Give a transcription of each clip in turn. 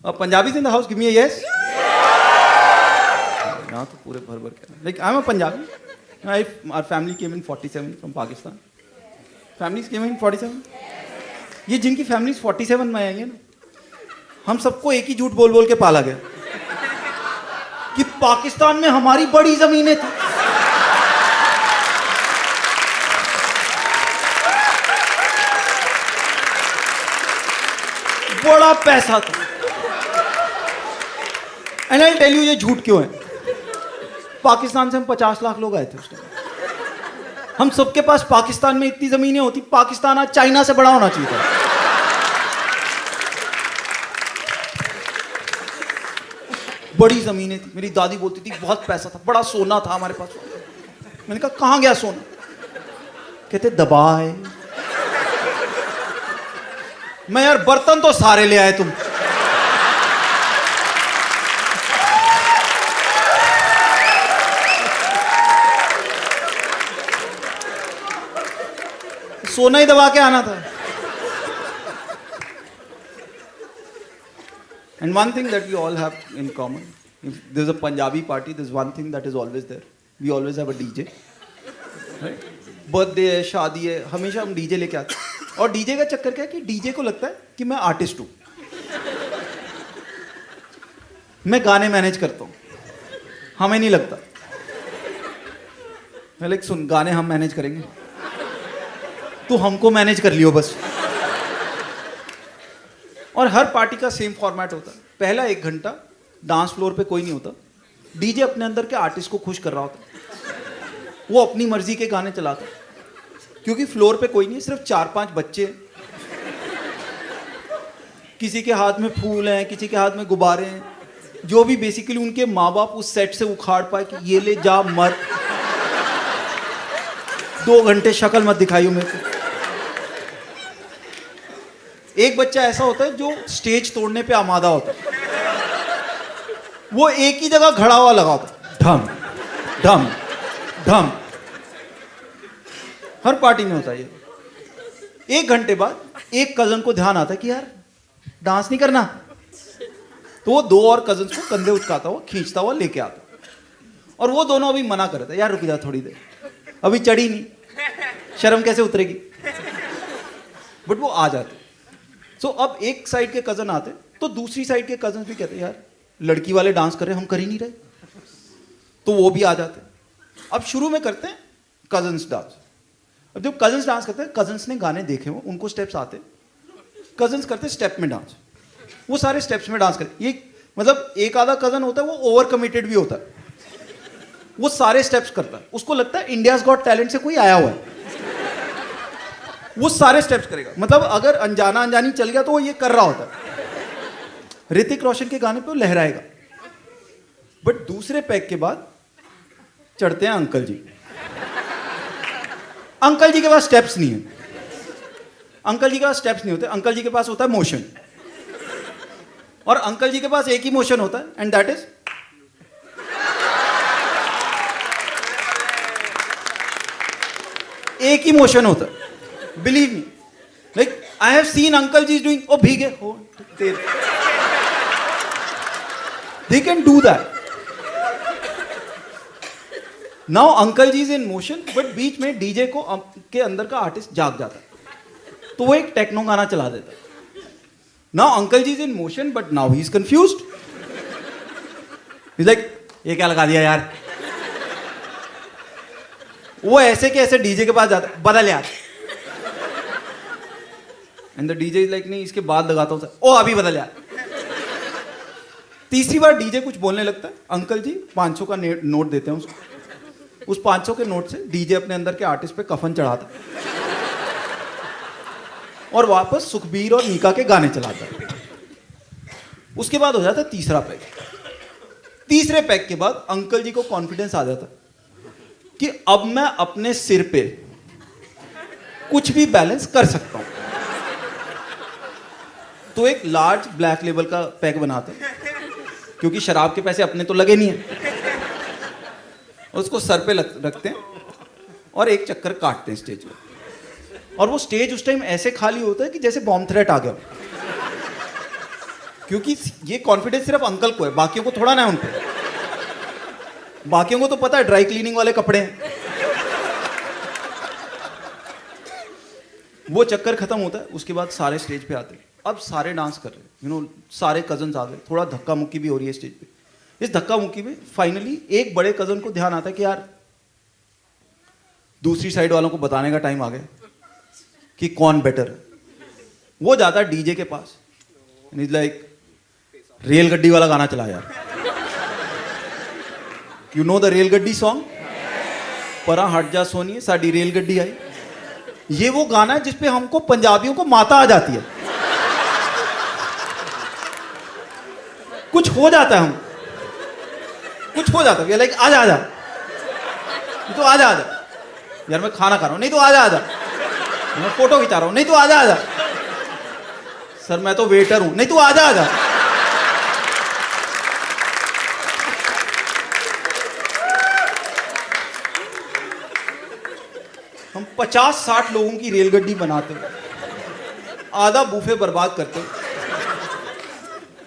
Punjabis in the house, give me a yes. यहाँ तो पूरे भर भर के like I'm a Punjabi. Our family came in 47 from Pakistan. Families came in 47. ये जिनकी families 47 में आएंगे ना, हम सबको एक ही झूठ बोल बोल के पाला गया कि पाकिस्तान में हमारी बड़ी जमीनें थी, बड़ा पैसा था। एंड आई टेल यू ये झूठ क्यों है। पाकिस्तान से हम 50 लाख लोग आए थे उस टाइम। हम सबके पास पाकिस्तान में इतनी जमीनें होती, पाकिस्तान आज चाइना से बड़ा होना चाहिए था। बड़ी जमीनें थी। मेरी दादी बोलती थी बहुत पैसा था, बड़ा सोना था हमारे पास। मैंने कहा कहां गया सोना? कहते दबाए। मैं यार बर्तन तो सारे ले आए तुम। सोना ही दबा के आना था। And one thing that we all have in common, if there's a Punjabi party, there's one thing that is always there. We always have a DJ. Right? Birthday है, शादी है, हमेशा हम डीजे लेके आते हैं। और डीजे का चक्कर क्या है कि डीजे को लगता है कि मैं आर्टिस्ट हूं, मैं गाने मैनेज करता हूं। हमें नहीं लगता। मैं लाइक सुन, गाने हम मैनेज करेंगे, तू हमको मैनेज कर लियो बस। और हर पार्टी का सेम फॉर्मेट होता है। पहला 1 घंटा डांस फ्लोर पे कोई नहीं होता, डीजे अपने अंदर के आर्टिस्ट को खुश कर रहा होता। वो अपनी मर्जी के गाने चलाता, क्योंकि फ्लोर पे कोई नहीं है, सिर्फ 4-5 बच्चे हैं। किसी के हाथ में फूल हैं, किसी के हाथ में गुब्बारे हैं, जो भी बेसिकली उनके माँ बाप उस सेट से उखाड़ पाए कि ये ले जा मर, 2 घंटे शक्ल मत दिखाइयो मेरे को। एक बच्चा ऐसा होता है जो स्टेज तोड़ने पे आमादा होता है, वो एक ही जगह खड़ा हुआ लगा होता है, ढम ढम ढम। हर पार्टी में होता है ये। 1 घंटे बाद एक कजन को ध्यान आता है कि यार डांस नहीं करना, तो वो 2 और कजन को कंधे उचकाता हुआ खींचता हुआ लेके आता, और वो दोनों अभी मना करते हैं, यार रुक जा थोड़ी देर, अभी चढ़ी नहीं, शर्म कैसे उतरेगी। बट वो आ जाते। सो अब एक साइड के कजन आते, तो दूसरी साइड के कजन भी कहते यार लड़की वाले डांस कर रहे, हम कर ही नहीं रहे, तो वो भी आ जाते। अब शुरू में करते हैं कजन्स डांस। अब जब कजन्स डांस करते हैं, कजन्स ने गाने देखे हो, उनको स्टेप्स आते, कजन्स करते स्टेप में डांस, वो सारे स्टेप्स में डांस करते। ये मतलब एक आधा कजन होता है वो ओवर कमिटेड भी होता है, वो सारे स्टेप्स करता है, उसको लगता है इंडियाज गॉट टैलेंट से कोई आया हुआ है, वो सारे स्टेप्स करेगा। मतलब अगर अनजाना अनजानी चल गया तो वो ये कर रहा होता है। ऋतिक रोशन के गाने पे वो लहराएगा। बट दूसरे पैक के बाद चढ़ते हैं अंकल जी। अंकल जी के पास स्टेप्स नहीं है, अंकल जी के पास स्टेप्स नहीं होते, अंकल जी के पास होता है मोशन। और अंकल जी के पास एक ही मोशन होता है, एंड दैट इज एक ही मोशन होता है। Believe me, like I have seen uncle जी डूइंग, ओ भीगे हो तेरे, they can do that. Now uncle ji is in motion, but बीच में डीजे को के अंदर का आर्टिस्ट जाग जाता है, तो वो एक टेक्नो गाना चला देता है। Now uncle ji is in motion, but now he is confused, he is like ये क्या लगा दिया यार। वो ऐसे के ऐसे डीजे के पास जाता है, बदल यार, and the DJ is like नहीं इसके बाद लगाता हूं, ओ अभी बदल यार। तीसरी बार डीजे कुछ बोलने लगता है, अंकल जी 500 का नोट देते हैं उसको, उस 500 के नोट से डीजे अपने अंदर के आर्टिस्ट पे कफन चढ़ाता और वापस सुखबीर और मीका के गाने चलाता है। उसके बाद हो जाता है तीसरा पैक। तीसरे पैक के बाद अंकल जी को कॉन्फिडेंस आ जाता कि अब मैं अपने सिर पे कुछ भी बैलेंस कर सकता हूं, तो एक लार्ज ब्लैक लेबल का पैक बनाते हैं, क्योंकि शराब के पैसे अपने तो लगे नहीं है, उसको सर पे रखते हैं और एक चक्कर काटते हैं स्टेज पे। और वो स्टेज उस टाइम ऐसे खाली होता है कि जैसे बॉम्ब थ्रेट आ गया, क्योंकि ये कॉन्फिडेंस सिर्फ अंकल को है, बाकियों को थोड़ा ना है उन पे। बाकियों को तो पता है ड्राई क्लीनिंग वाले कपड़े हैं। वो चक्कर खत्म होता है, उसके बाद सारे स्टेज पे आते हैं। अब सारे डांस कर रहे हैं, सारे कजन्स आ गए, थोड़ा धक्का मुक्की भी हो रही है स्टेज पे। इस धक्का मुक्की में फाइनली एक बड़े कजन को ध्यान आता है कि यार दूसरी साइड वालों को बताने का टाइम आ गया कि कौन बेटर है। वो जाता है डीजे के पास, लाइक रेलगड्डी वाला गाना चला यार, यू नो द रेलगड्डी सॉन्ग, परा हट जा सोनिए साडी रेलगड्डी आई। ये वो गाना है जिसपे हमको पंजाबियों को माता आ जाती है, कुछ हो जाता है, हम कुछ हो जाता है, लाइक आजा आजा, तो आजा आजा यार, मैं खाना खा रहा हूं, नहीं तो आजा आजा, मैं फोटो खिंचा रहा हूं, नहीं तो आजा आजा, सर मैं तो वेटर हूं, नहीं तो आजा आजा। हम 50-60 लोगों की रेलगड्डी बनाते हुए आधा बूफे बर्बाद करते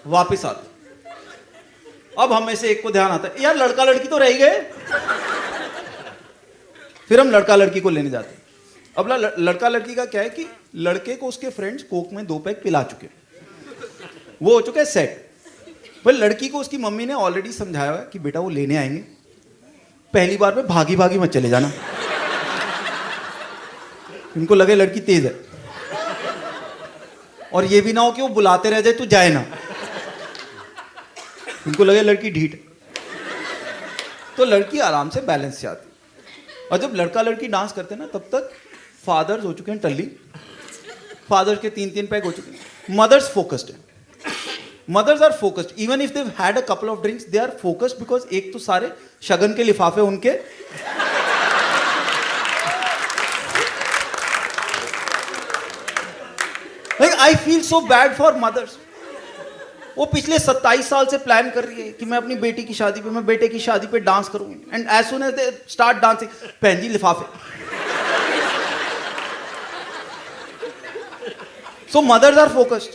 वापस आते। अब हम में से एक को ध्यान आता है यार लड़का लड़की तो रह ही गए। फिर हम लड़का लड़की को लेने जाते हैं। अब लड़का लड़की का क्या है कि लड़के को उसके फ्रेंड्स कोक में 2 पैक पिला चुके, वो हो चुका है सेट। भाई लड़की को उसकी मम्मी ने ऑलरेडी समझाया है कि बेटा वो लेने आएंगे, पहली बार में भागी भागी मत चले जाना, इनको लगे लड़की तेज है, और ये भी ना हो कि वो बुलाते रह जाए तो जाए ना, इनको लगे लड़की ढीठ है। तो लड़की आराम से बैलेंस से आती। और जब लड़का लड़की डांस करते हैं ना, तब तक फादर्स हो चुके हैं टल्ली, फादर्स के 3-3 पैक हो चुके हैं। मदर्स फोकस्ड है, mothers are focused even if they had a couple of drinks, they are focused because एक तो सारे शगन के लिफाफे उनके, like I feel so bad for mothers. वो पिछले 27 साल से प्लान कर रही है कि मैं अपनी बेटी की शादी पे, मैं बेटे की शादी पे डांस करूंगी, and as soon as they start dancing, बहन जी लिफाफे। So mothers are focused.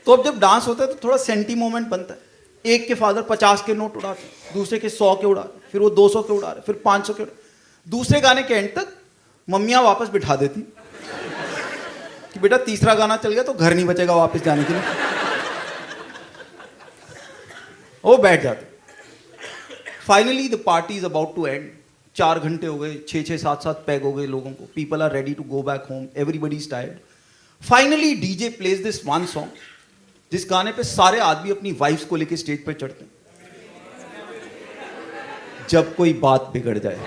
तो अब जब डांस होता है तो थोड़ा सेंटी मोमेंट बनता है। एक के फादर 50 के नोट उड़ाते, दूसरे के 100 के उड़ा रहे, फिर वो 200 के उड़ा रहे, फिर 500 के उड़ा। दूसरे गाने के एंड तक मम्मियां वापस बिठा देती कि बेटा तीसरा गाना चल गया तो घर नहीं बचेगा वापस जाने के लिए। वो बैठ जाते। Finally the party is about to end. 4 घंटे हो गए, 6-6, 7-7 पैग हो गए लोगों को, people are ready to go back home, everybody is tired. Finally DJ plays this one song, जिस गाने पे सारे आदमी अपनी वाइफ्स को लेके स्टेज पे चढ़ते हैं। जब कोई बात बिगड़ जाए,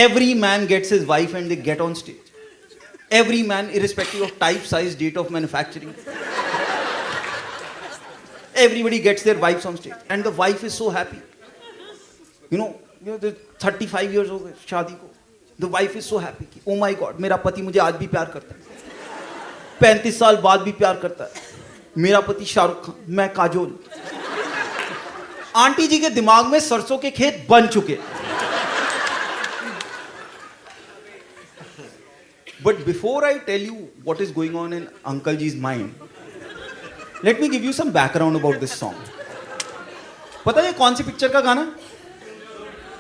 every man gets his wife and they get on stage. Every man, irrespective of type, size, date of manufacturing, everybody gets their wives on stage, and the wife is so happy. You know, the 35 years हो गए शादी को, the wife is so happy कि oh my God, मेरा पति मुझे आज भी प्यार करता है, 35 साल बाद भी प्यार करता है, मेरा पति शाहरुख खान, मैं काजोल। आंटी जी के दिमाग में सरसों के खेत बन चुके। But before I tell you what is going on in Uncle Ji's mind, let me give you some background about this song. पता है कौन सी पिक्चर का गाना?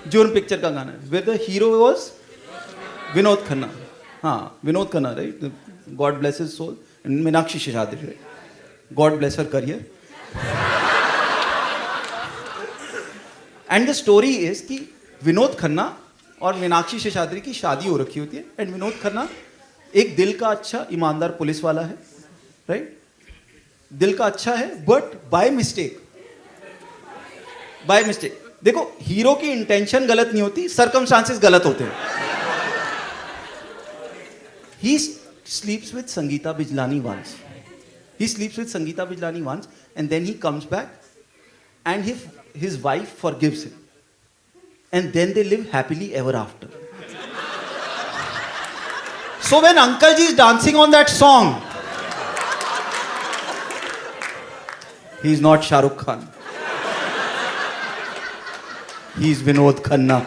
जुर्म पिक्चर का गाना है, where the hero was Vinod Khanna. हाँ, Vinod Khanna, right? God bless his soul. And Meenakshi Seshadri, right? God bless her career. And the story is कि विनोद खन्ना और मीनाक्षी शेषाद्री की शादी हो रखी होती है, एंड विनोद खन्ना एक दिल का अच्छा ईमानदार पुलिस वाला है, राइट? दिल का अच्छा है, बट बाय मिस्टेक, देखो हीरो की इंटेंशन गलत नहीं होती, सर्कमस्टांसेस गलत होते हैं। He sleeps with Sangeeta Bijlani once, and then he comes back and his wife forgives him, and then they live happily ever after. So when Uncle Ji is dancing on that song, he is not Shah Rukh Khan, he is Vinod Khanna.